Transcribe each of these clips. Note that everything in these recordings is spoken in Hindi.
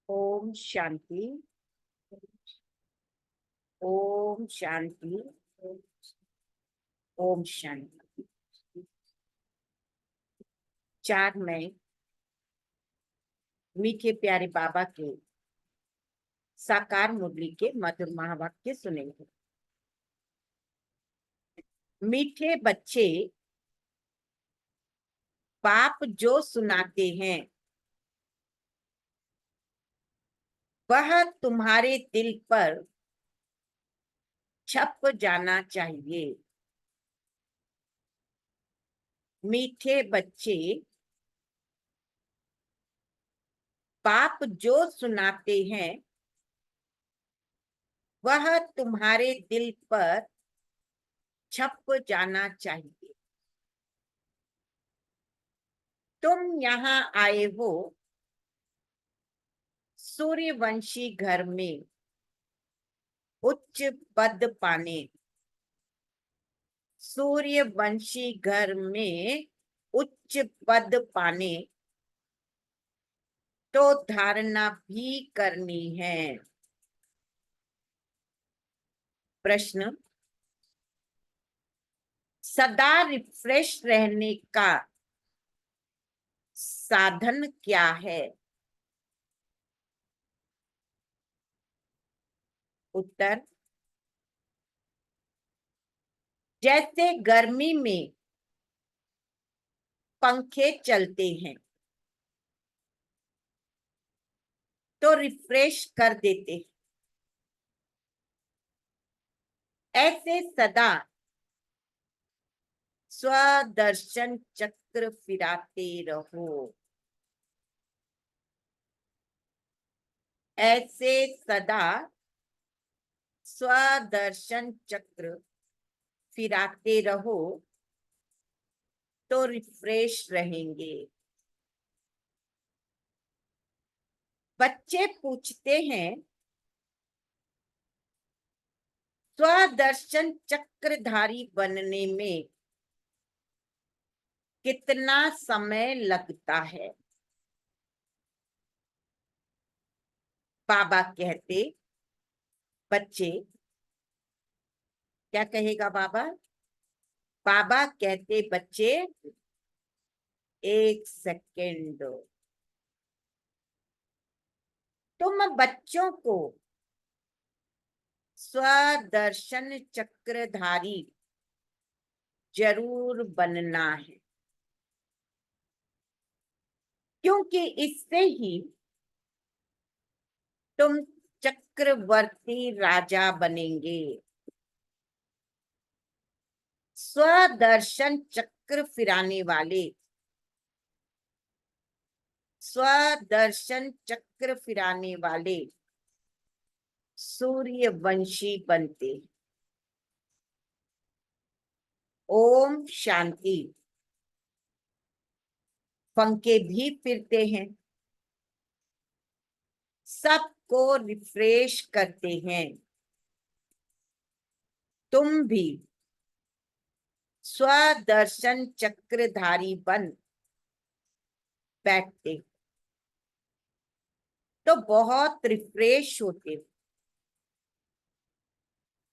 ओम शांति। ओम शांति। ओम शांति। 4 मई मीठे प्यारे बाबा के साकार मुरली के मधुर महावाक्य सुनेंगे। मीठे बच्चे, बाप जो सुनाते हैं वह तुम्हारे दिल पर छप जाना चाहिए। मीठे बच्चे, बाप जो सुनाते हैं वह तुम्हारे दिल पर छप जाना चाहिए। तुम यहाँ आए हो सूर्यवंशी घर में उच्च पद पाने। सूर्यवंशी घर में उच्च पद पाने तो धारणा भी करनी है। प्रश्न, सदा रिफ्रेश रहने का साधन क्या है? उत्तर, जैसे गर्मी में पंखे चलते हैं तो रिफ्रेश कर देते हैं, ऐसे सदा स्वदर्शन चक्र फिराते रहो। ऐसे सदा स्वदर्शन चक्र फिराते रहो तो रिफ्रेश रहेंगे। बच्चे पूछते हैं, स्वदर्शन चक्रधारी बनने में कितना समय लगता है? बाबा कहते, बच्चे, क्या कहेगा बाबा? बाबा कहते, बच्चे 1 सेकेंड दो। तुम बच्चों को स्वदर्शन चक्रधारी जरूर बनना है, क्योंकि इससे ही तुम चक्रवर्ती राजा बनेंगे। स्वदर्शन चक्र फिराने वाले स्वदर्शन चक्र फिराने वाले सूर्यवंशी बनते। ओम शांति। पंखे भी फिरते हैं, सबको रिफ्रेश करते हैं। तुम भी स्वदर्शन चक्रधारी बन बैठते तो बहुत रिफ्रेश होते।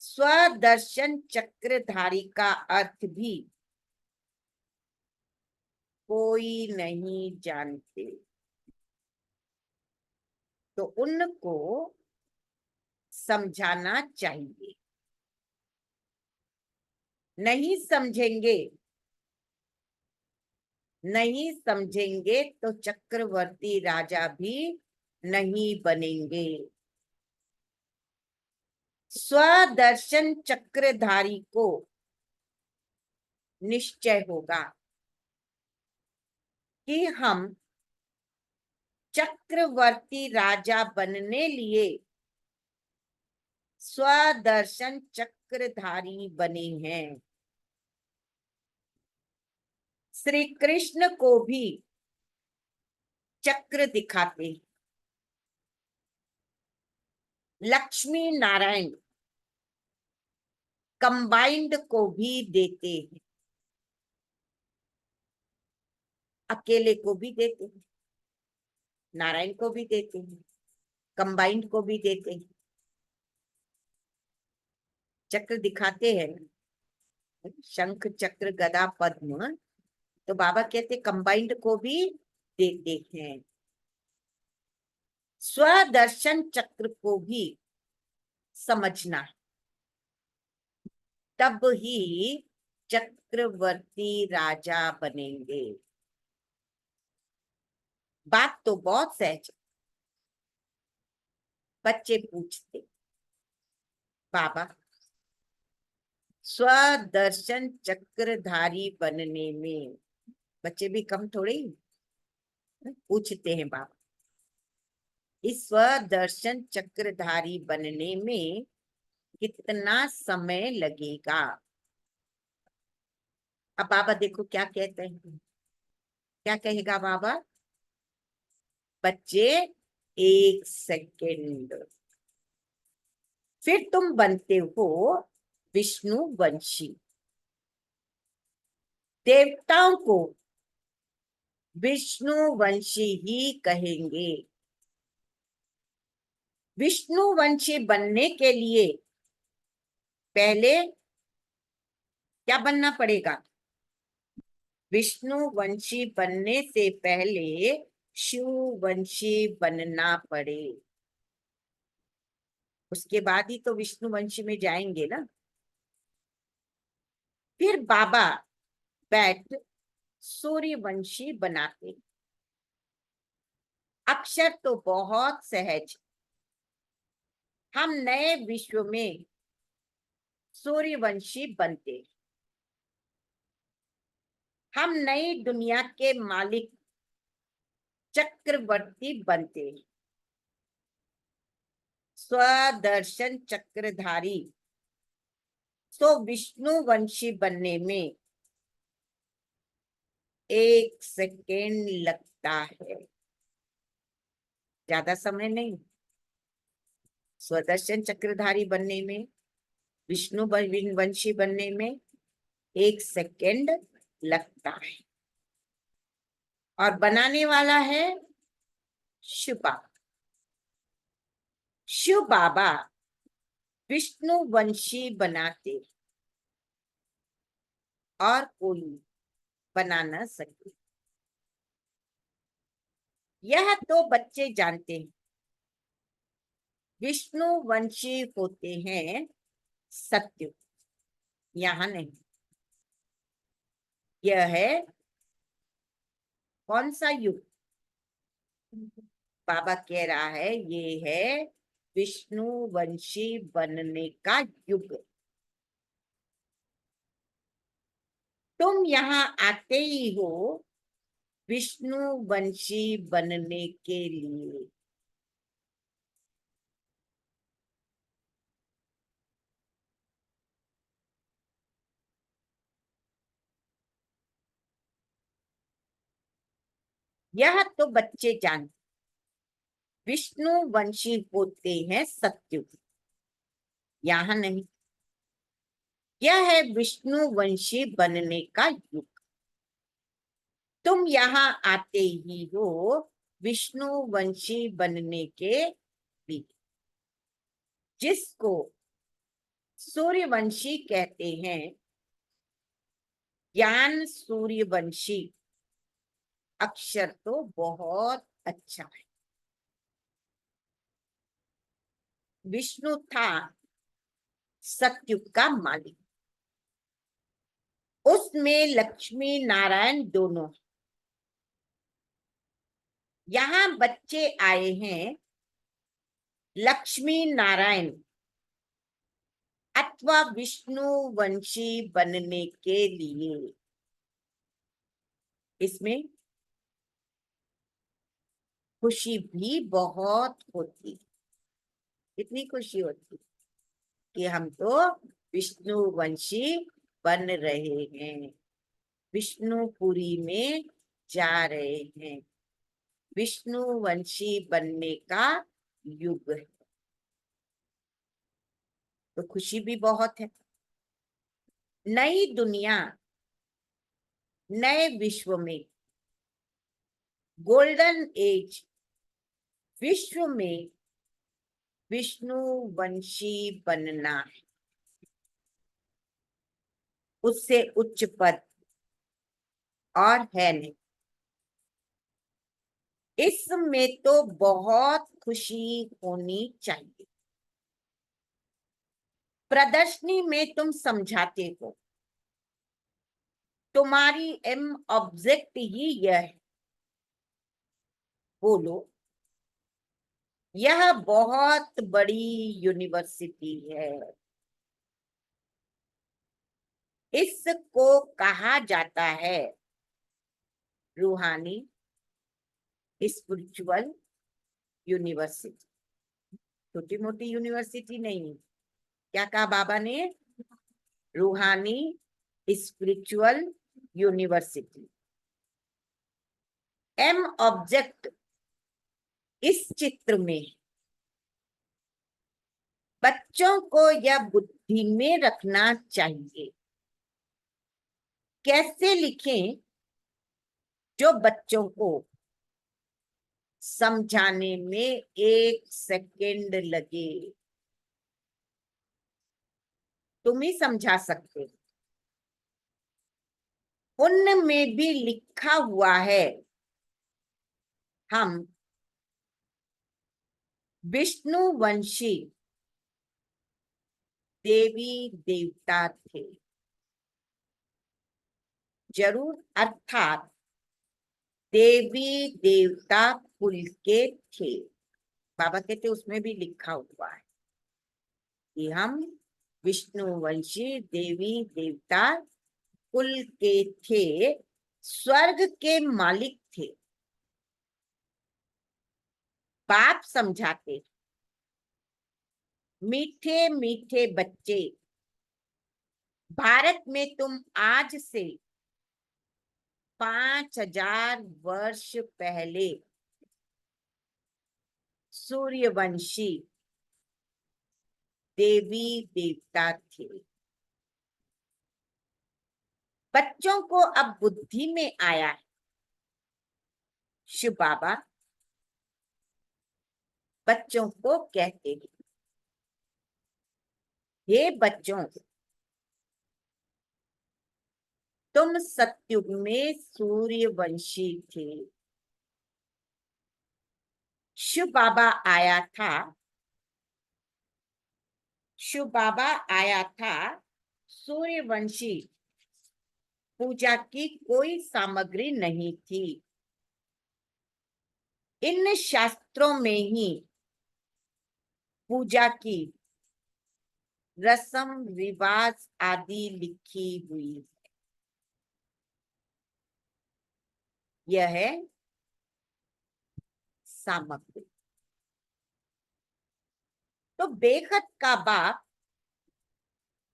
स्वदर्शन चक्रधारी का अर्थ भी कोई नहीं जानते, तो उनको समझाना चाहिए। नहीं समझेंगे, नहीं समझेंगे तो चक्रवर्ती राजा भी नहीं बनेंगे। स्वदर्शन चक्रधारी को निश्चय होगा कि हम चक्रवर्ती राजा बनने लिए स्वदर्शन चक्रधारी बने हैं। श्री कृष्ण को भी चक्र दिखाते हैं, लक्ष्मी नारायण कंबाइंड को भी देते हैं, अकेले को भी देते हैं, नारायण को भी देते हैं, कंबाइंड को भी देते हैं, चक्र दिखाते हैं, शंख चक्र गदा पद्म, तो बाबा कहते कंबाइंड को भी देते हैं। स्वदर्शन चक्र को भी समझना, तब ही चक्रवर्ती राजा बनेंगे। बात तो बहुत सहज। बच्चे पूछते, बाबा स्वदर्शन चक्रधारी बनने में, बच्चे भी कम थोड़े ही, पूछते हैं बाबा इस स्वदर्शन चक्रधारी बनने में कितना समय लगेगा। अब बाबा देखो क्या कहते हैं, क्या कहेगा बाबा? बच्चे 1 सेकेंड, फिर तुम बनते हो विष्णु वंशी। देवताओं को विष्णु वंशी ही कहेंगे। विष्णु वंशी बनने के लिए पहले क्या बनना पड़ेगा? विष्णु वंशी बनने से पहले शिव वंशी बनना पड़े, उसके बाद ही तो विष्णु वंशी में जाएंगे ना। फिर बाबा बैठ सूर्यवंशी बनाते। अक्षर तो बहुत सहज, हम नए विश्व में सूर्यवंशी बनते, हम नई दुनिया के मालिक चक्रवर्ती बनते। स्वदर्शन चक्रधारी तो विष्णु वंशी बनने में 1 सेकेंड लगता है, ज्यादा समय नहीं। स्वदर्शन चक्रधारी बनने में, विष्णु वंशी बनने में 1 सेकेंड लगता है। और बनाने वाला है शिव बाबा। शिव बाबा विष्णु वंशी बनाते और कोई बना न सके, यह तो बच्चे जानते हैं। विष्णु वंशी होते हैं सत्य, यहां नहीं। यह है कौन सा युग? बाबा कह रहा है ये है विष्णु वंशी बनने का युग। तुम यहाँ आते ही हो विष्णु वंशी बनने के लिए। यह तो बच्चे जानते, विष्णु वंशी होते हैं सत्युग, यहाँ नहीं। यह है विष्णु वंशी बनने का युग। तुम यहाँ आते ही हो विष्णु वंशी बनने के लिए, जिसको सूर्यवंशी कहते हैं। ज्ञान सूर्यवंशी अक्षर तो बहुत अच्छा है। विष्णु था सत्युग का मालिक, उसमें लक्ष्मी नारायण दोनों। यहाँ बच्चे आए हैं लक्ष्मी नारायण अथवा विष्णु वंशी बनने के लिए। इसमें खुशी भी बहुत होती, इतनी खुशी होती कि हम तो विष्णु वंशी बन रहे हैं, विष्णुपुरी में जा रहे हैं, विष्णु वंशी बनने का युग है। तो खुशी भी बहुत है। नई दुनिया, नए विश्व में, गोल्डन एज विश्व में विष्णु वंशी बनना है, उससे उच्च पद और है नहीं। इसमें तो बहुत खुशी होनी चाहिए। प्रदर्शनी में तुम समझाते हो, तुम्हारी एम ऑब्जेक्ट ही यह है। बोलो, यह बहुत बड़ी यूनिवर्सिटी है। इसको कहा जाता है रूहानी स्पिरिचुअल यूनिवर्सिटी। छोटी मोटी यूनिवर्सिटी नहीं। क्या कहा बाबा ने? रूहानी स्पिरिचुअल यूनिवर्सिटी। एम ऑब्जेक्ट इस चित्र में बच्चों को यह बुद्धि में रखना चाहिए। कैसे लिखें जो बच्चों को समझाने में 1 सेकंड लगे? तुम ही समझा सकते हो। उनमें भी लिखा हुआ है, हम विष्णुवंशी देवी देवता थे। जरूर, अर्थात देवी देवता कुल के थे। बाबा कहते उसमें भी लिखा हुआ है कि हम विष्णुवंशी देवी देवता कुल के थे, स्वर्ग के मालिक थे। बाप समझाते, मीठे मीठे बच्चे, भारत में तुम आज से 5000 वर्ष पहले सूर्यवंशी देवी देवता थे। बच्चों को अब बुद्धि में आया है। शिव बाबा बच्चों को कहते हैं, हे बच्चों, तुम सतयुग में सूर्यवंशी थे। शिव बाबा आया था, शिव बाबा आया था। सूर्यवंशी पूजा की कोई सामग्री नहीं थी। इन शास्त्रों में ही पूजा की रस्म रिवाज आदि लिखी हुई है। यह है सामग्री। तो बेखत का बाप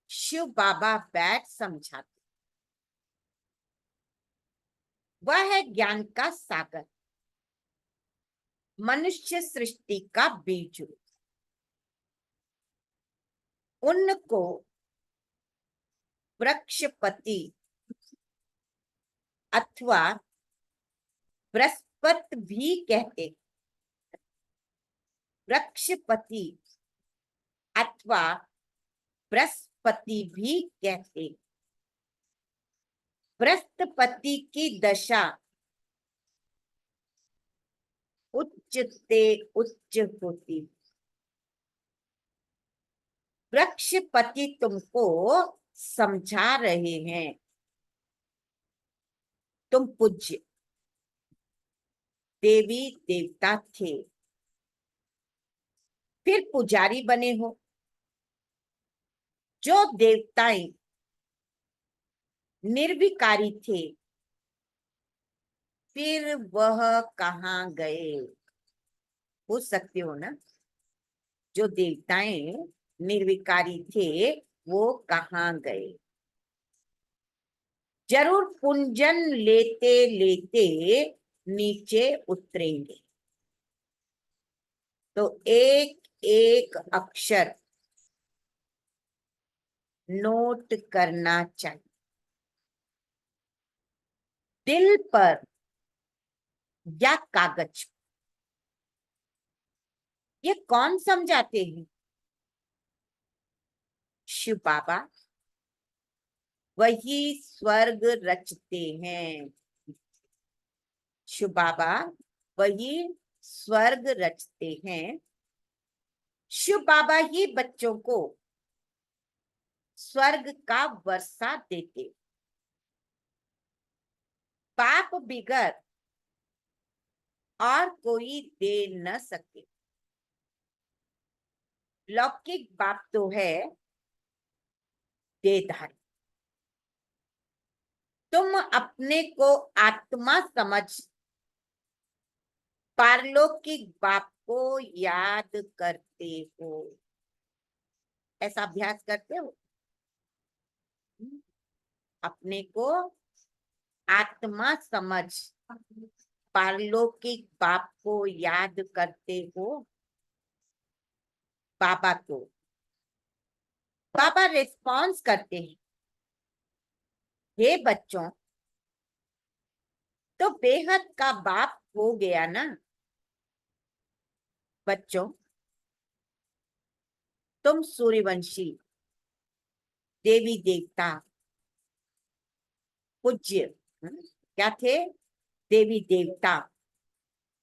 शिव बाबा बैठ समझाते, वह है ज्ञान का सागर, मनुष्य सृष्टि का बीज। उनको वृक्षपति अथवा बृहस्पति भी कहते। वृक्षपति अथवा बृहस्पति भी कहते। बृहस्पति की दशा उच्च से उच्च होती। वृक्षपति तुमको समझा रहे हैं, तुम पूज्य देवी देवता थे, फिर पुजारी बने हो। जो देवताएं निर्विकारी थे, फिर वह कहाँ गए? पूछ सकते हो ना, जो देवताएं निर्विकारी थे वो कहाँ गए? जरूर पुंजन लेते लेते नीचे उतरेंगे। तो एक एक अक्षर नोट करना चाहिए, दिल पर या कागज। ये कौन समझाते हैं? शिव बाबा। वही स्वर्ग रचते हैं। शिव बाबा वही स्वर्ग रचते हैं। शिव बाबा ही बच्चों को स्वर्ग का वर्षा देते। पाप बिगर और कोई दे न सके। लौकिक बाप तो है देधारी। तुम अपने को आत्मा समझ पारलौकिक बाप को याद करते हो। ऐसा अभ्यास करते हो? अपने को आत्मा समझ पारलौकिक बाप को याद करते हो। बाबा को बाबा रिस्पॉन्स करते हैं, हे बच्चों, तो बेहद का बाप हो गया ना। बच्चों, तुम सूर्यवंशी देवी देवता पूज्य क्या थे? देवी देवता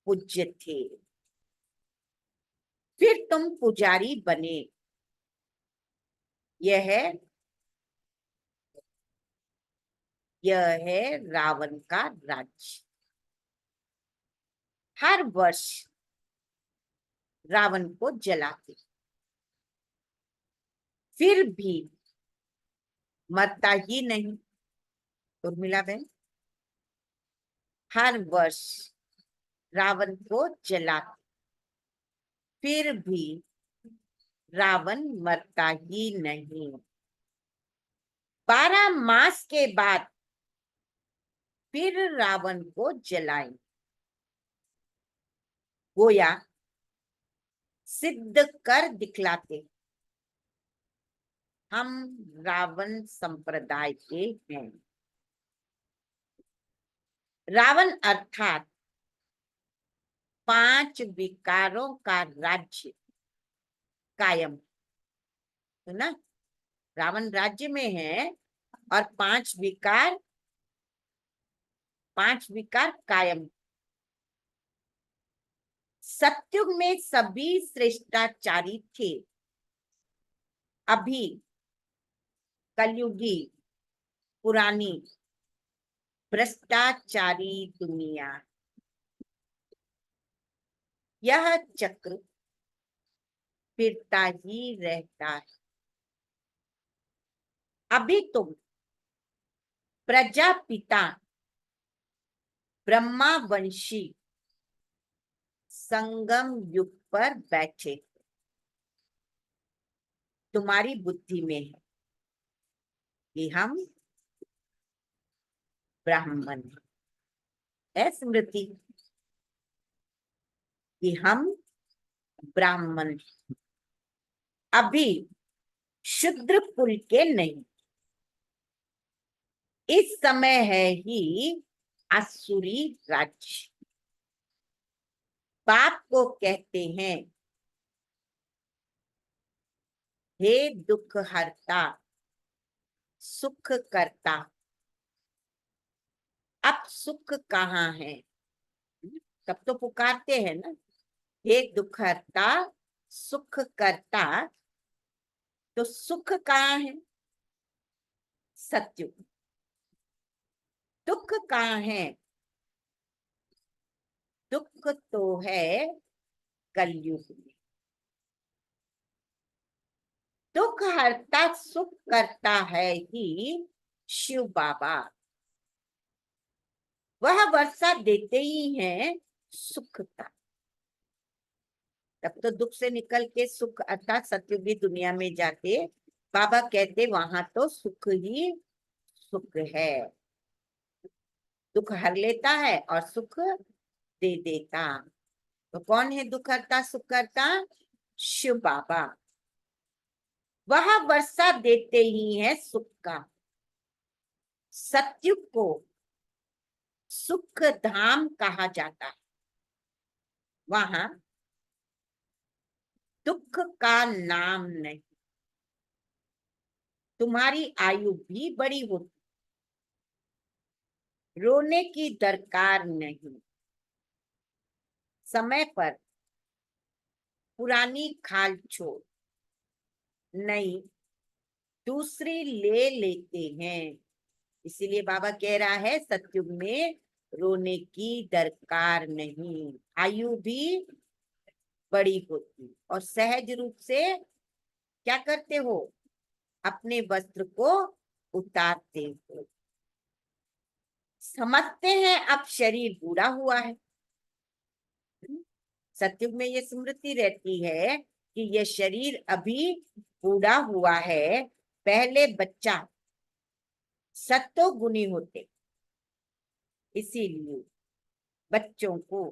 पूज्य थे। फिर तुम पुजारी बने। यह है यह है रावण का राज्य। हर वर्ष रावण को जलाते, फिर भी मरता ही नहीं। उर्मिला बहन, हर वर्ष रावण को जलाते, फिर भी रावण मरता ही नहीं। 12 मास के बाद फिर रावण को जलाएं। गोया सिद्ध कर दिखलाते, हम रावण संप्रदाय के हैं। रावण अर्थात 5 विकारों का राज्य कायम, है ना? रावण राज्य में है और 5 विकार कायम। सत्युग में सभी श्रेष्ठाचारी थे। अभी कलयुगी पुरानी भ्रष्टाचारी दुनिया। यह चक्र फिरता ही रहता है। अभी तुम प्रजापिता ब्रह्मावंशी संगम युग पर बैठे। तुम्हारी बुद्धि में है कि हम ब्राह्मण है, स्मृति कि हम ब्राह्मण अभी शूद्र कुल के नहीं। इस समय है ही आसुरी राज्य। बाप को कहते हैं, हे दुख हरता सुख करता। अब सुख कहाँ है? तब तो पुकारते हैं ना, हे दुख हरता सुख करता। तो सुख कहाँ है? सत्युग। दुख कहाँ है? दुख तो है कलयुग में। दुख हरता सुख करता है ही शिव बाबा। वह वर्षा देते ही हैं सुख का। तब तो दुख से निकल के सुख अर्थात सत्युगी दुनिया में जाते बाबा कहते वहां तो सुख ही सुख है। दुख हर लेता है और सुख दे देता। तो कौन है दुख हरता सुख करता? शिव बाबा। वह वर्षा देते ही है सुख का। सत्युग को सुख धाम कहा जाता है। वहां दुख का नाम नहीं। तुम्हारी आयु भी बड़ी होती, रोने की दरकार नहीं। समय पर पुरानी खाल छोड़ नई दूसरी ले लेते हैं। इसीलिए बाबा कह रहा है सतयुग में रोने की दरकार नहीं। आयु भी बड़ी होती और सहज रूप से क्या करते हो, अपने वस्त्र को उतारते हो। समझते हैं अब शरीर बूढ़ा हुआ है। सतयुग में ये स्मृति रहती है कि ये शरीर अभी बूढ़ा हुआ है। पहले बच्चा सत्तो गुनी होते, इसीलिए बच्चों को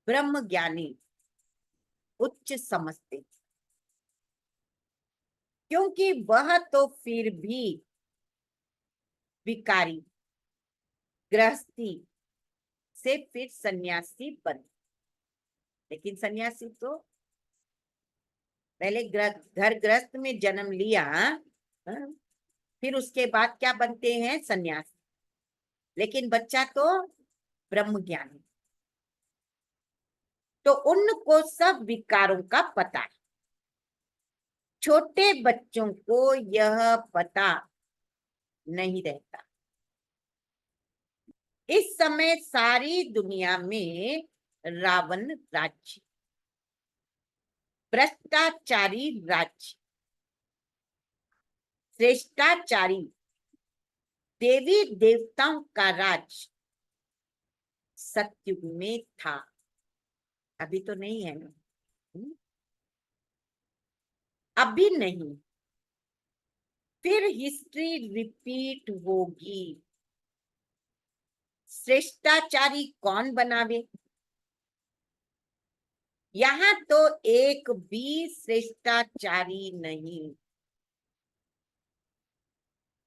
ब्रह्म ज्ञानी उच्च समझते, क्योंकि वह तो फिर भी विकारी गृहस्थी से फिर सन्यासी बन। लेकिन सन्यासी तो पहले घर गृहस्थ में जन्म लिया, हाँ? फिर उसके बाद क्या बनते हैं, सन्यासी। लेकिन बच्चा तो ब्रह्म ज्ञानी, तो उनको सब विकारों का पता है। छोटे बच्चों को यह पता नहीं रहता। इस समय सारी दुनिया में रावण राज्य, भ्रष्टाचारी राज्य, श्रेष्ठाचारी देवी देवताओं का राज सतयुग में था। अभी तो नहीं है ना, अभी नहीं, फिर हिस्ट्री रिपीट होगी। श्रेष्ठाचारी कौन बनावे? यहाँ तो एक भी श्रेष्ठाचारी नहीं।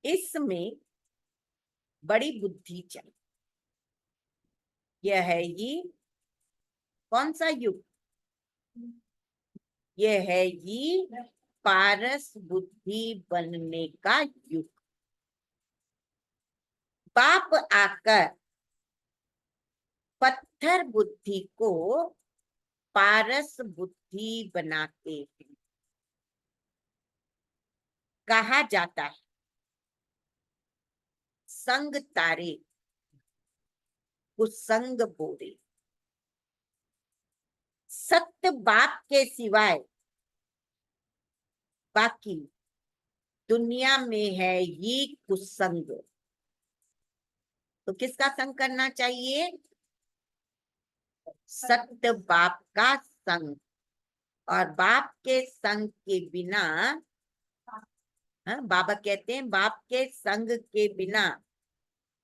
इसमें बड़ी बुद्धि चाहिए। यह है ये कौन सा युग? यह है ये पारस बुद्धि बनने का युग। बाप आकर पत्थर बुद्धि को पारस बुद्धि बनाते हैं। कहा जाता है संग तारे कुसंग बोरे। सत्य बाप के सिवाय बाकी दुनिया में है ये कुसंग। तो किसका संग करना चाहिए? सत्य बाप का संग। और बाप के संग के बिना, हाँ, बाबा कहते हैं बाप के संग के बिना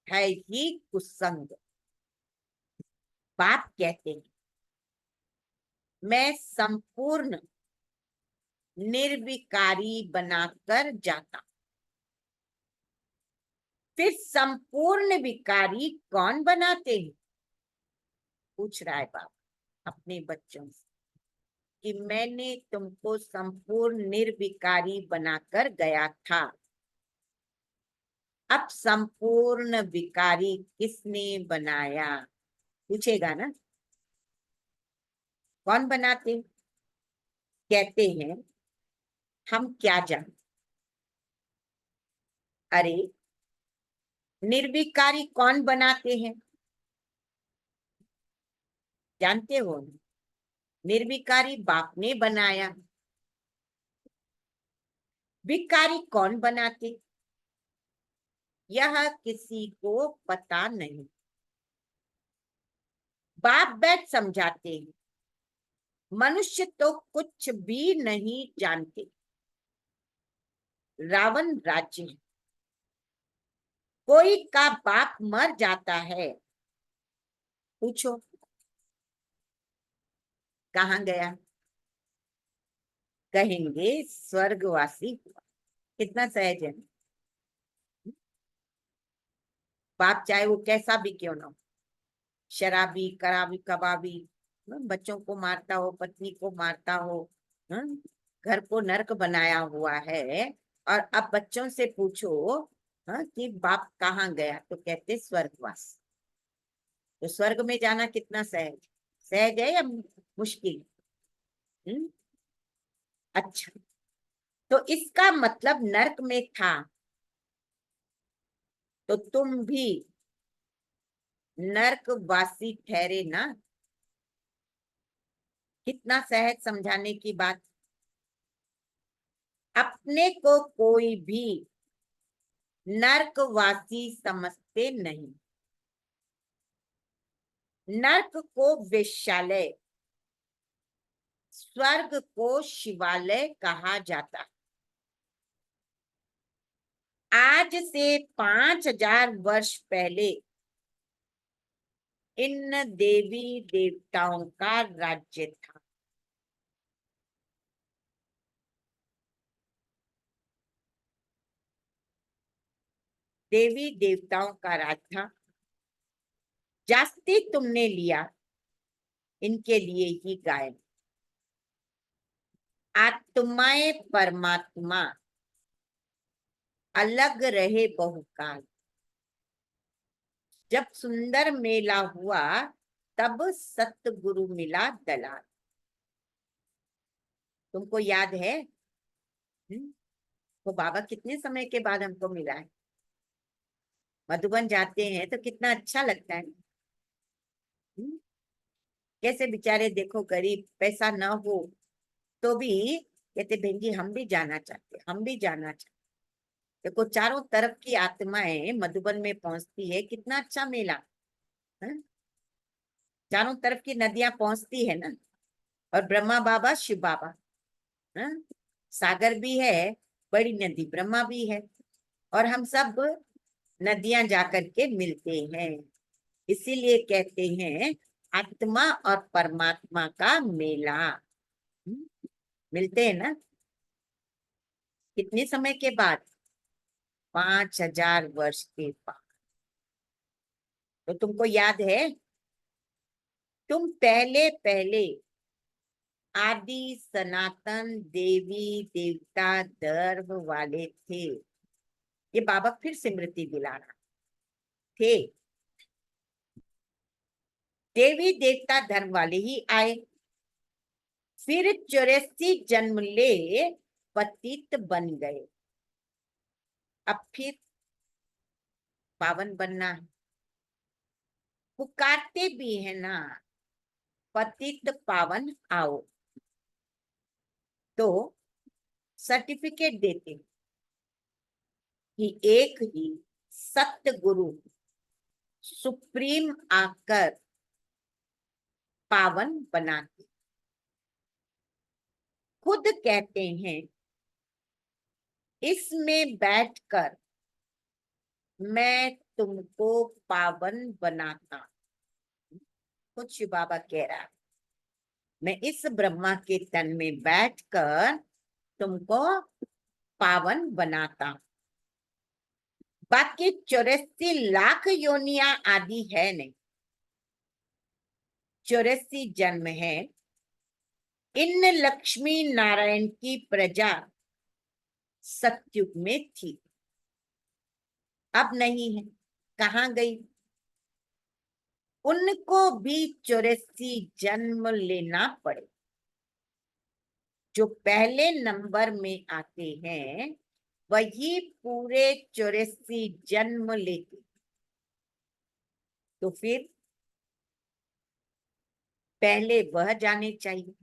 है ही कुसंग। बाप कहते हैं मैं संपूर्ण निर्विकारी बनाकर जाता। फिर संपूर्ण विकारी कौन बनाते हैं? पूछ रहा है बाप अपने बच्चों से कि मैंने तुमको संपूर्ण निर्विकारी बनाकर गया था। अब संपूर्ण विकारी किसने बनाया? पूछेगा ना, कौन बनाते? कहते हैं हम क्या जाने। अरे निर्विकारी कौन बनाते हैं? जानते हो? निर्विकारी बाप ने बनाया। विकारी कौन बनाते? यह किसी को पता नहीं। बाप बैठ समझाते हैं मनुष्य तो कुछ भी नहीं जानते। रावण राज्य है। कोई का बाप मर जाता है, पूछो कहाँ गया? कहेंगे स्वर्गवासी हुआ। कितना सहज है। बाप चाहे वो कैसा भी क्यों ना हो, शराबी कराबी कबाबी, बच्चों को मारता हो, पत्नी को मारता हो, हम्म, घर को नर्क बनाया हुआ है। और अब बच्चों से पूछो कि बाप कहाँ गया, तो कहते स्वर्गवास। तो स्वर्ग में जाना कितना सहज, सहज है या मुश्किल? हम्म। अच्छा, तो इसका मतलब नर्क में था तो तुम भी नर्कवासी ठहरे ना। कितना सहज समझाने की बात। अपने को कोई भी नर्कवासी समझते नहीं। नर्क को वेश्यालय, स्वर्ग को शिवालय कहा जाता। आज से 5000 वर्ष पहले इन देवी देवताओं का राज्य था। देवी देवताओं का राज था। जास्ती तुमने लिया, इनके लिए ही गायब। आत्माएं परमात्मा अलग रहे बहुकाल। जब सुंदर मेला हुआ तब सतगुरु मिला दलाल। तुमको याद है? तो बाबा कितने समय के बाद हमको मिला है। मधुबन जाते हैं तो कितना अच्छा लगता है। हम्म, कैसे बेचारे देखो, गरीब, पैसा ना हो तो भी कहते बहन जी हम भी जाना चाहते, हम भी जाना चाहते। देखो चारों तरफ की आत्माएं मधुबन में पहुंचती है, कितना अच्छा मेला है। चारों तरफ की नदियां पहुंचती है ना। और ब्रह्मा बाबा, शिव बाबा, है। सागर भी है, बड़ी नदी ब्रह्मा भी है। और हम सब नदियां जाकर के मिलते हैं। इसीलिए कहते हैं आत्मा और परमात्मा का मेला। हम्म, मिलते हैं ना। कितने समय के बाद? 5000 वर्ष के बाद। तो तुमको याद है, तुम पहले पहले आदि सनातन देवी देवता धर्म वाले थे। ये बाबा फिर स्मृति दिला रहा। थे, देवी देवता धर्म वाले ही आए। फिर 84 जन्म ले पतित बन गए। अब फिर पावन बनना है। पुकारते भी है ना, पतित पावन आओ। तो सर्टिफिकेट देते हैं कि एक ही सत्य गुरु सुप्रीम आकर पावन बनाते। खुद कहते हैं इसमें बैठकर मैं तुमको पावन बनाता। खुद शिव बाबा कह रहा है, मैं इस ब्रह्मा के तन में बैठकर तुमको पावन बनाता। बाकी 84 लाख योनिया आदि है नहीं, 84 जन्म है। इन लक्ष्मी नारायण की प्रजा सतयुग में थी, अब नहीं है। कहाँ गई? उनको भी 84 जन्म लेना पड़े। जो पहले नंबर में आते हैं वही पूरे 84 जन्म लेते। तो फिर पहले वह जाने चाहिए।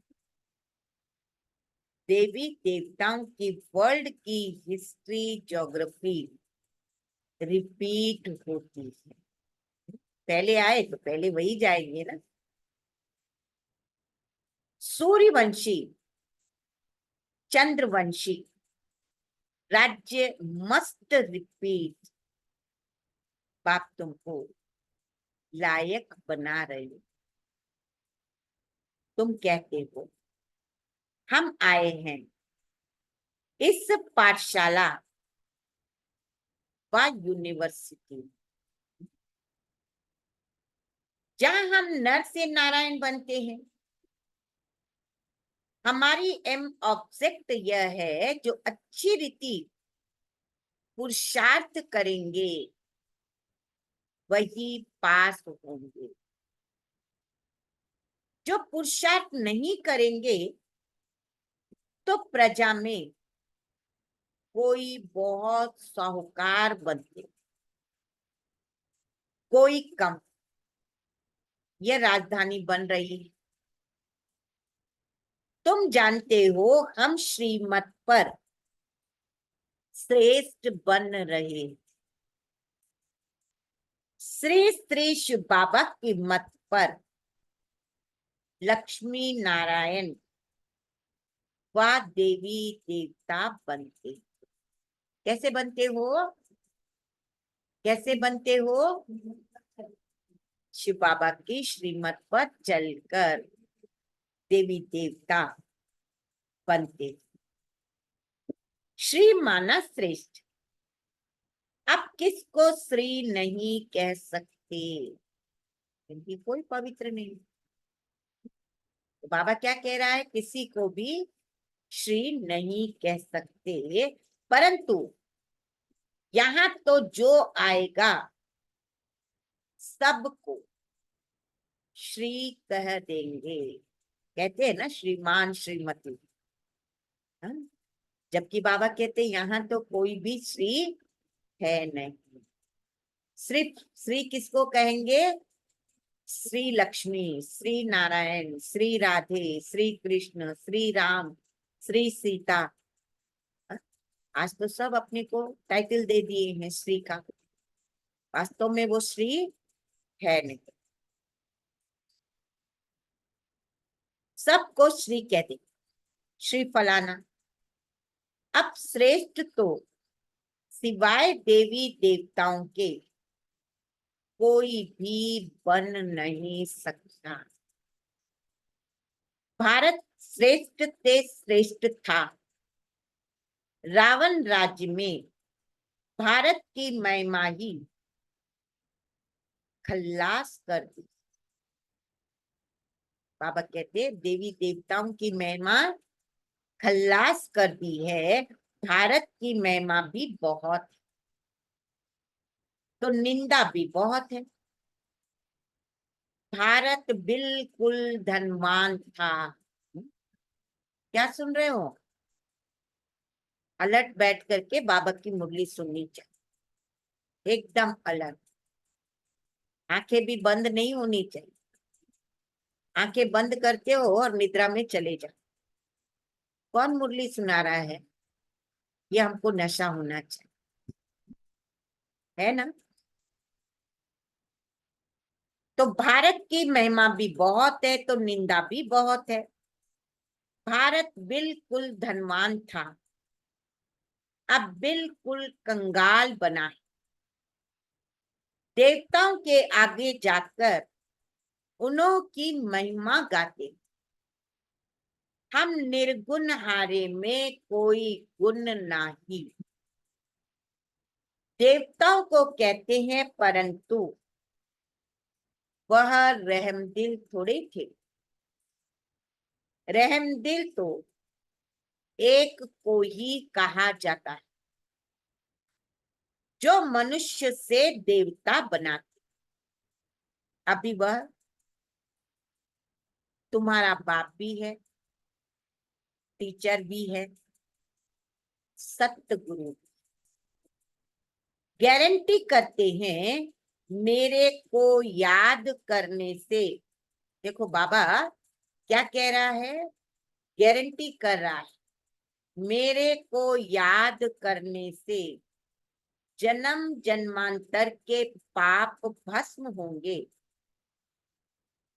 देवी देवताओं की वर्ल्ड की हिस्ट्री, ज्योग्राफी रिपीट होती है। पहले आए तो पहले वही जाएंगे ना। सूर्यवंशी, चंद्रवंशी राज्य मस्ट रिपीट। बाप तुमको लायक बना रहे हो। तुम कहते हो हम आए हैं इस पाठशाला व यूनिवर्सिटी जहां हम नर से नारायण बनते हैं। हमारी एम ऑब्जेक्ट यह है जो अच्छी रीति पुरुषार्थ करेंगे वही पास होंगे। जो पुरुषार्थ नहीं करेंगे तो प्रजा में कोई बहुत साहूकार बनते, कोई कम। यह राजधानी बन रही है। तुम जानते हो हम श्रीमत पर श्रेष्ठ बन रहे। श्री श्री शिव बाबा की मत पर लक्ष्मी नारायण व देवी देवता बनते। कैसे बनते हो? कैसे बनते हो? शिव बाबा की श्रीमत पर चलकर देवी देवता बनते। श्री माना श्रेष्ठ। अब किसको श्री नहीं कह सकते, क्योंकि कोई पवित्र नहीं। तो बाबा क्या कह रहा है? किसी को भी श्री नहीं कह सकते, परंतु यहाँ तो जो आएगा सबको श्री कह देंगे। कहते हैं ना श्रीमान श्रीमती। हाँ? जबकि बाबा कहते यहाँ तो कोई भी श्री है नहीं। सिर्फ श्री किसको कहेंगे? श्री लक्ष्मी, श्री नारायण, श्री राधे, श्री कृष्ण, श्री राम, श्री सीता। आज तो सब अपने को टाइटल दे दिए हैं श्री का। वास्तव में वो श्री है नहीं। सबको श्री कहते, श्री फलाना। अब श्रेष्ठ तो सिवाय देवी देवताओं के कोई भी बन नहीं सकता। भारत श्रेष्ठ ते श्रेष्ठ था। रावण राज्य में भारत की महिमा ही खल्लास कर दी। बाबा कहते देवी देवताओं की महिमा खल्लास कर दी है, भारत की महिमा भी बहुत, तो निंदा भी बहुत है। भारत बिल्कुल धनवान था। क्या सुन रहे हो? अलर्ट बैठ करके बाबा की मुरली सुननी चाहिए, एकदम अलर्ट। आंखें भी बंद नहीं होनी चाहिए। आंखें बंद करते हो और निद्रा में चले जाओ। कौन मुरली सुना रहा है? ये हमको नशा होना चाहिए, है ना? तो भारत की महिमा भी बहुत है तो निंदा भी बहुत है। भारत बिल्कुल धनवान था, अब बिल्कुल कंगाल बना है। देवताओं के आगे जाकर उन्हों की महिमा गाते। हम निर्गुण हारे में कोई गुण नहीं। देवताओं को कहते हैं, परंतु वह रहमदिल थोड़े थे। रहमदिल तो एक को ही कहा जाता है जो मनुष्य से देवता बनाते। अभी वह तुम्हारा बाप भी है, टीचर भी है, सतगुरु। गारंटी करते हैं मेरे को याद करने से। देखो बाबा क्या कह रहा है? गारंटी कर रहा है मेरे को याद करने से जन्म जन्मांतर के पाप भस्म होंगे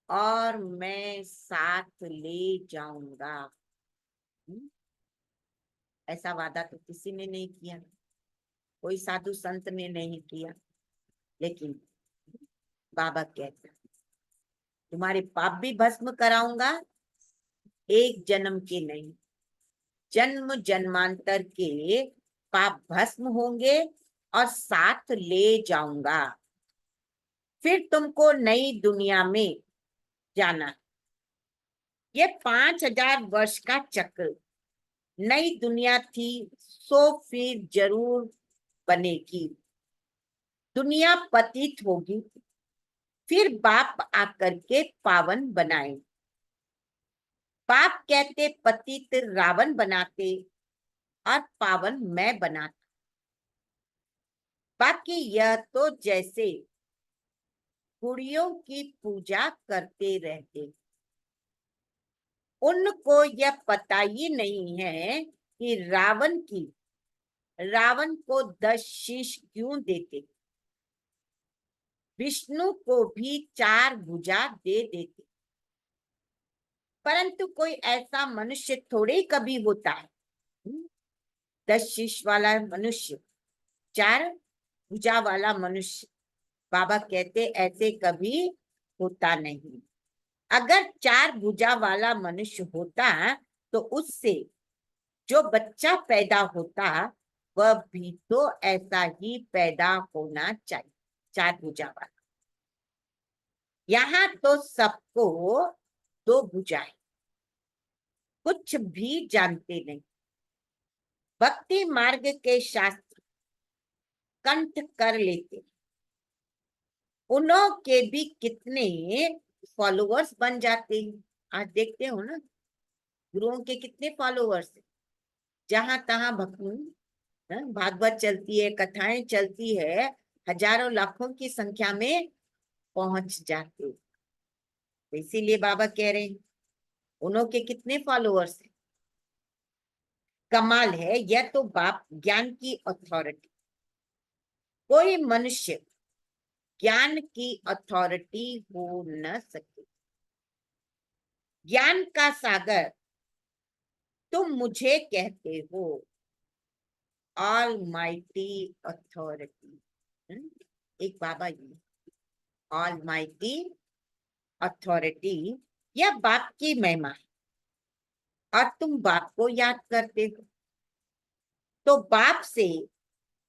और मैं साथ ले जाऊंगा। ऐसा वादा तो किसी ने नहीं किया, कोई साधु संत ने नहीं किया, लेकिन बाबा कहता तुम्हारे पाप भी भस्म कराऊंगा, एक जन्म के नहीं, जन्म जन्मांतर के पाप भस्म होंगे और साथ ले जाऊंगा। फिर तुमको नई दुनिया में जाना। ये 5,000 वर्ष का चक्र, नई दुनिया थी सो फिर जरूर बनेगी। दुनिया पतित होगी, फिर बाप आकर के पावन बनाए। बाप कहते पतित रावण बनाते और पावन मैं बनाता। बाकी यह तो जैसे गुड़ियों की पूजा करते रहते, उनको यह पता ही नहीं है कि रावण को 10 शीश क्यों देते, विष्णु को भी 4 भुजा दे देते। परंतु कोई ऐसा मनुष्य थोड़े कभी होता है, 10 शीश वाला मनुष्य, 4 भुजा वाला मनुष्य। बाबा कहते ऐसे कभी होता नहीं। अगर 4 भुजा वाला मनुष्य होता तो उससे जो बच्चा पैदा होता वह भी तो ऐसा ही पैदा होना चाहिए, 4 भुजा वाला। यहाँ तो सबको 2 भुजाएं, कुछ भी जानते नहीं। भक्ति मार्ग के शास्त्र कंठ कर लेते, उन्हों के भी कितने फॉलोअर्स बन जाते हैं। आज देखते हो ना, गुरुओं के कितने फॉलोअर्स हैं। जहां तहां भक्ति, भागवत चलती है, कथाएं चलती है, हजारों लाखों की संख्या में पहुंच जाते हैं। तो इसीलिए बाबा कह रहे हैं उन्हों के कितने फॉलोअर्स हैं। कमाल है, यह तो बाप ज्ञान की अथॉरिटी। कोई मनुष्य ज्ञान की अथॉरिटी हो न सके। ज्ञान का सागर तुम मुझे कहते हो, ऑल माइटी अथॉरिटी। एक बाबा ये ऑल माइटी अथॉरिटी, यह बाप की महिमा है और तुम बाप को याद करते हो तो बाप से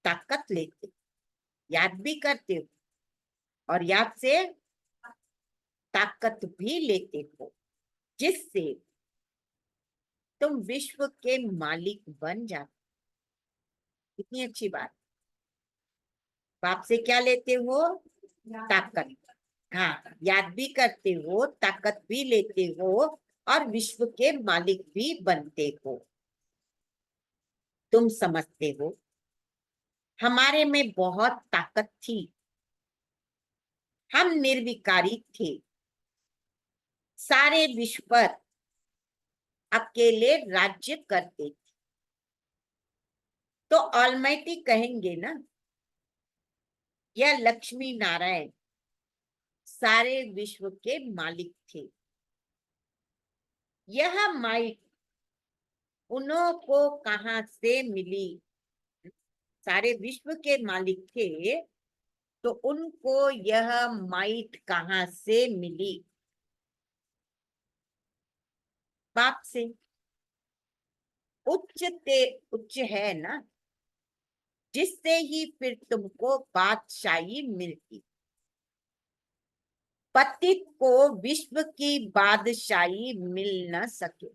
ताकत लेते हो, याद भी करते हो और याद से ताकत भी लेते हो, जिससे तुम विश्व के मालिक बन जाते। कितनी अच्छी बात। बाप से क्या लेते हो? ताकत। हाँ, याद भी करते हो, ताकत भी लेते हो और विश्व के मालिक भी बनते हो। तुम समझते हो हमारे में बहुत ताकत थी, हम निर्विकारी थे, सारे विश्व पर अकेले राज्य करते थे। तो ऑलमाइटी कहेंगे ना, यह लक्ष्मी नारायण सारे विश्व के मालिक थे। यह माइट उन्हों को कहां से मिली? सारे विश्व के मालिक थे तो उनको यह माइट कहां से मिली? बाप से। उच्च ते उच्च है ना, जिससे ही फिर तुमको बादशाही मिलती। पतित को विश्व की बादशाही मिल न सके।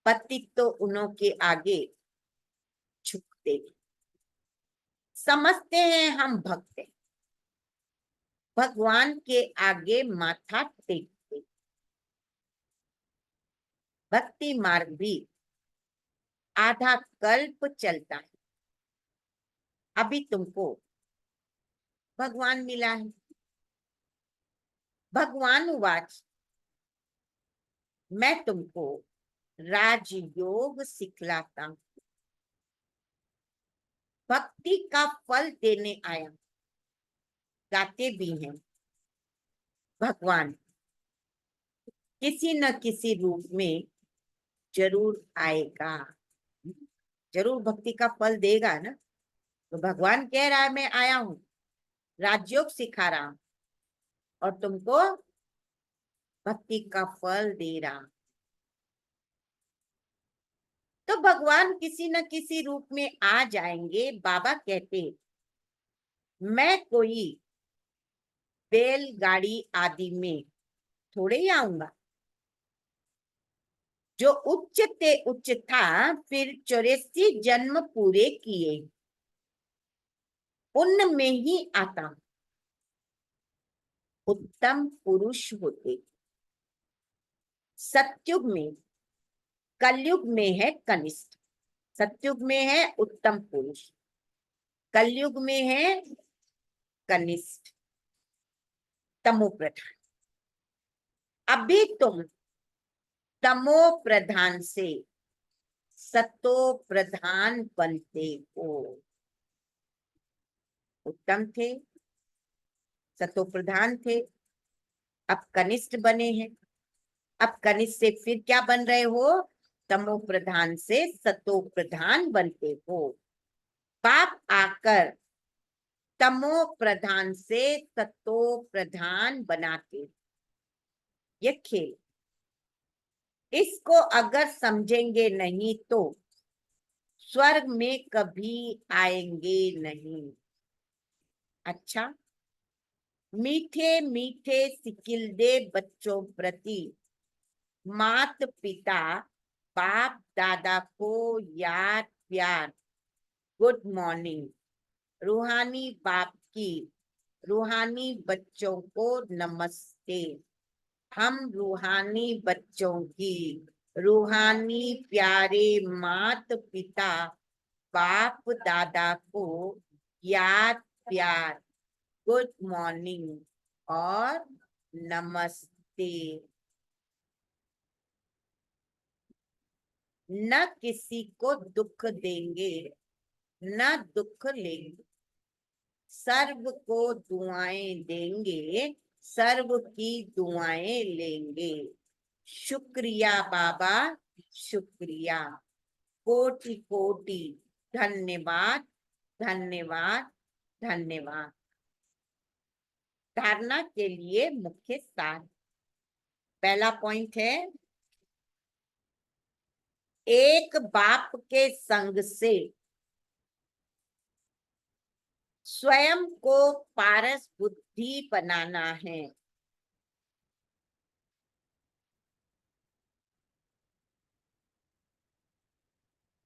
पतित तो उन्हों के आगे झुकते, समझते हैं हम भक्त हैं, भगवान के आगे माथा टेकते। भक्ति मार्ग भी आधा कल्प चलता है, अभी तुमको भगवान मिला है। भगवान उवाच, मैं तुमको राजयोग सिखलाता हूं, भक्ति का फल देने आया। गाते भी हैं भगवान किसी न किसी रूप में जरूर आएगा, जरूर भक्ति का फल देगा ना। तो भगवान कह रहा है मैं आया हूं, राजयोग सिखा रहा हूं और तुमको भक्ति का फल दे रहा हूं। तो भगवान किसी न किसी रूप में आ जाएंगे। बाबा कहते मैं कोई बैलगाड़ी आदि में थोड़े ही आऊंगा, जो उच्च ते उच्च था, फिर 84 जन्म पूरे किए, उनमें ही आता उत्तम पुरुष होते। सतयुग में, कलयुग में है कनिष्ठ। सतयुग में है उत्तम पुरुष, कलयुग में है कनिष्ठ, तमो प्रधान। अभी तुम तमो प्रधान से सतो प्रधान बनते हो। उत्तम थे, सतो प्रधान थे, अब कनिष्ठ बने हैं। अब कनिष्ठ से फिर क्या बन रहे हो? तमो प्रधान से सतो प्रधान बनते हो। पाप आकर तमो प्रधान से सतो प्रधान बनाते। ये खेल, इसको अगर समझेंगे नहीं तो स्वर्ग में कभी आएंगे नहीं। अच्छा, मीठे मीठे सिकिलदे बच्चों प्रति मात पिता बाप दादा को याद प्यार, गुड मॉर्निंग। रूहानी बाप की रूहानी बच्चों को नमस्ते। हम रूहानी बच्चों की रूहानी प्यारे मात पिता बाप दादा को याद प्यार, गुड मॉर्निंग और नमस्ते। न किसी को दुख देंगे, न दुख लेंगे, सर्व को दुआएं देंगे, सर्व की दुआएं लेंगे। शुक्रिया बाबा, शुक्रिया, कोटि कोटि धन्यवाद, धन्यवाद, धन्यवाद। धारणा के लिए मुख्य सार। पहला पॉइंट है, एक बाप के संग से स्वयं को पारस बुद्धि बनाना है।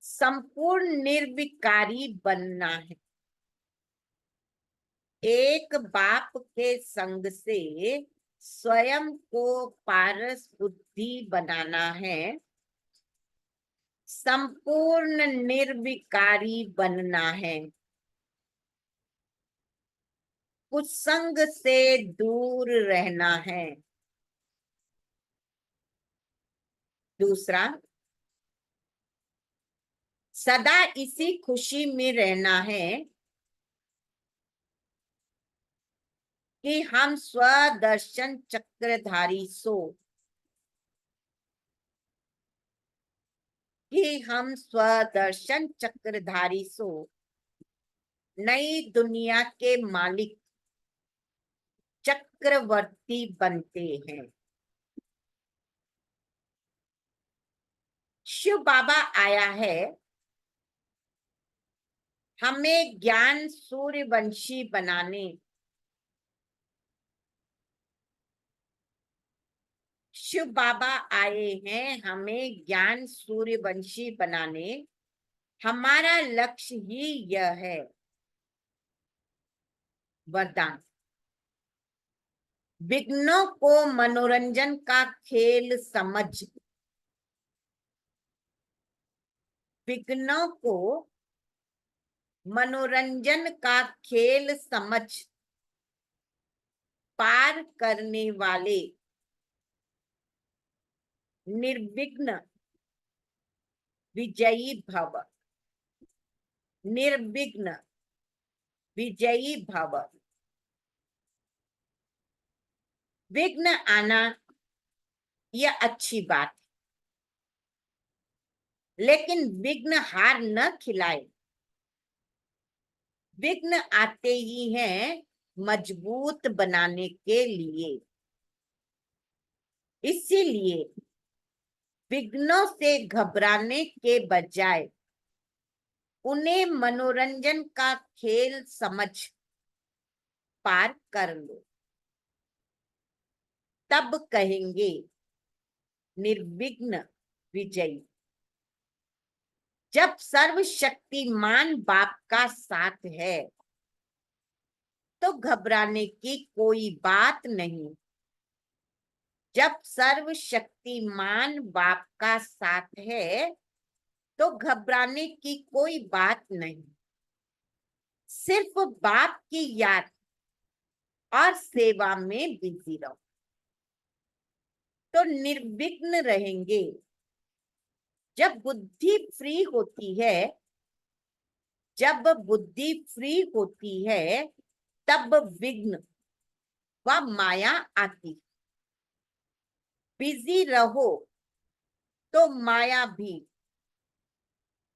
संपूर्ण निर्विकारी बनना है। एक बाप के संग से स्वयं को पारस बुद्धि बनाना है। संपूर्ण निर्विकारी बनना है। कुसंग से दूर रहना है। दूसरा, सदा इसी खुशी में रहना है कि हम स्वदर्शन चक्रधारी सो नई दुनिया के मालिक चक्रवर्ती बनते हैं। शिव बाबा आया है हमें ज्ञान सूर्यवंशी बनाने। शिव बाबा आए हैं हमें ज्ञान सूर्यवंशी बनाने। हमारा लक्ष्य ही यह है। वरदान, विघ्नों को मनोरंजन का खेल समझ, विघ्नों को मनोरंजन का खेल समझ पार करने वाले निर्विघ्न विजयी भव। निर्विघ्न विजयी भव। विघ्न आना यह अच्छी बात है, लेकिन विघ्न हार न खिलाए। विघ्न आते ही हैं मजबूत बनाने के लिए। इसीलिए विघ्नों से घबराने के बजाय उन्हें मनोरंजन का खेल समझ पार कर लो। तब कहेंगे निर्विघ्न विजयी। जब सर्वशक्तिमान बाप का साथ है तो घबराने की कोई बात नहीं। जब सर्वशक्तिमान बाप का साथ है तो घबराने की कोई बात नहीं। सिर्फ बाप की याद और सेवा में बिजी रहो तो निर्विघ्न रहेंगे। जब बुद्धि फ्री होती है, जब बुद्धि फ्री होती है तब विघ्न व माया आती। बिजी रहो तो माया भी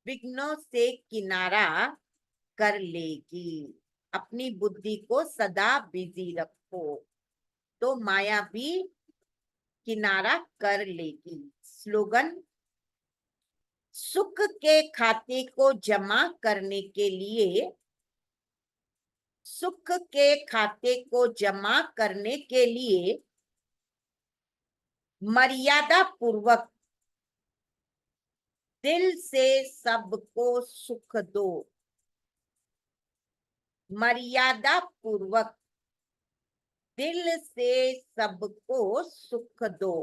विघ्नों से किनारा कर लेगी। अपनी बुद्धि को सदा बिजी रखो तो माया भी किनारा कर लेगी। स्लोगन, सुख के खाते को जमा करने के लिए, सुख के खाते को जमा करने के लिए मर्यादा पूर्वक दिल से सबको सुख दो। मर्यादा पूर्वक दिल से सबको सुख दो।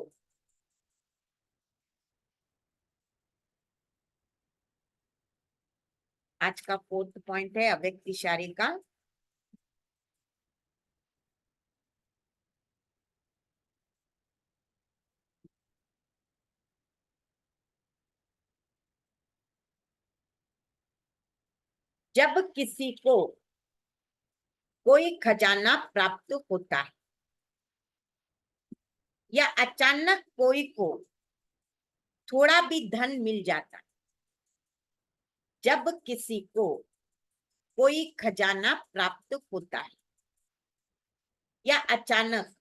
आज का 4th पॉइंट है अव्यक्त इशारे का। जब किसी को कोई खजाना प्राप्त होता है या अचानक कोई को थोड़ा भी धन मिल जाता है, जब किसी को कोई खजाना प्राप्त होता है या अचानक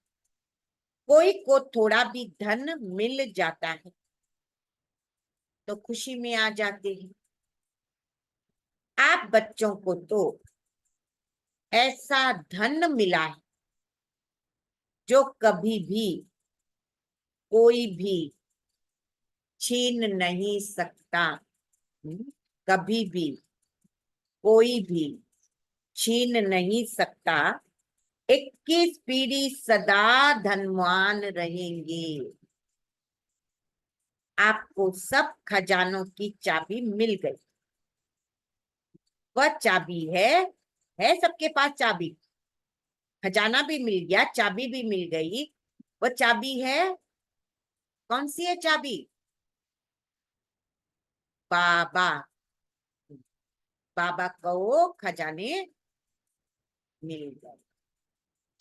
कोई को थोड़ा भी धन मिल जाता है तो खुशी में आ जाते हैं। आप बच्चों को तो ऐसा धन मिला है जो कभी भी कोई भी छीन नहीं सकता। कभी भी कोई भी छीन नहीं सकता। 21 पीढ़ी सदा धनवान रहेंगे। आपको सब खजानों की चाबी मिल गई। वह चाबी है सबके पास चाबी। खजाना भी मिल गया, चाबी भी मिल गई। वह चाबी है, कौन सी है चाबी? बाबा। बाबा को खजाने मिल गए,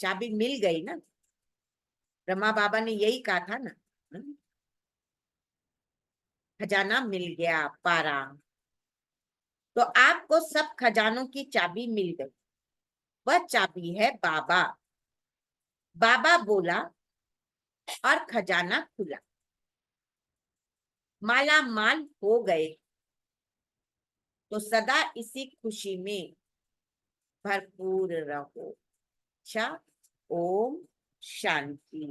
चाबी मिल गई ना। ब्रह्मा बाबा ने यही कहा था ना, खजाना मिल गया पारा। तो आपको सब खजानों की चाबी मिल गई। वह चाबी है बाबा। बाबा बोला और खजाना खुला। माला माल हो गए। तो सदा इसी खुशी में भरपूर रहो। अच्छा, ओम शांति।